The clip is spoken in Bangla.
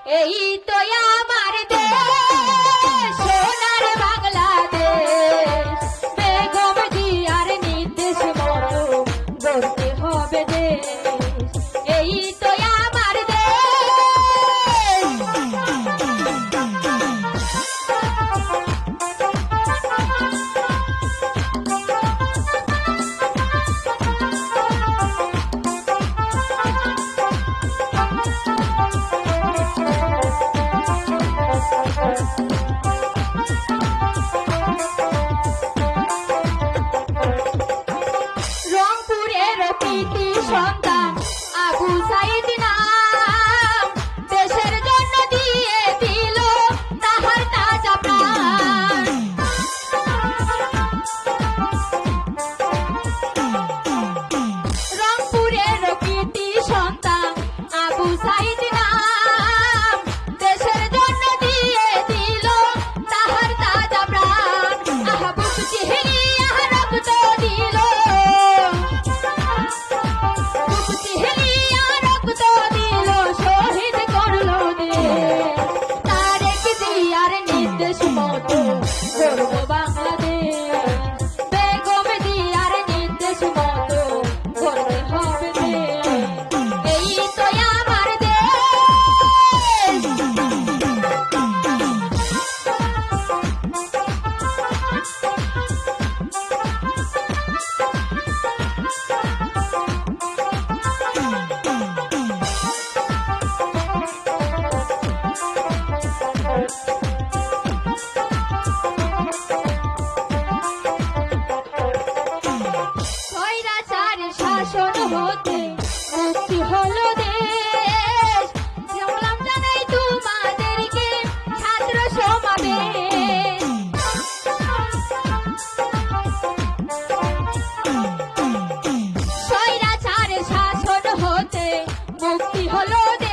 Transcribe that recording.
এই তো আমার দেশ, সোনার বাংলাদেশ, বেগম জিয়ার নির্দেশ মতো গড়তে হবে দেশ। এই তো আমার রংপুরের কৃতি সন্তান আবু সাইদ নাম, দেশের জন্য দিয়ে দিল তাহার তাজা প্রাণ। রংপুরের কৃতি সন্তান আবু সাইদ নাম, দেশের জন্য দিয়ে দিল তাহার তাজা প্রাণ। আহা বুক চিহ্নি আহা রক্ত দিল, গর্ব বাংলাদেশ, বেগম জিয়ার নির্দেশ মতো গড়তে হবে দেশ। এই তো আমার দেশ। শাসন হতে মুক্তি হলো দেশ, সালাম জানাই তোমাদেরকে ছাত্র সমাবেশ। স্বৈরাচার শাসন হতে মুক্তি হলো দেশ।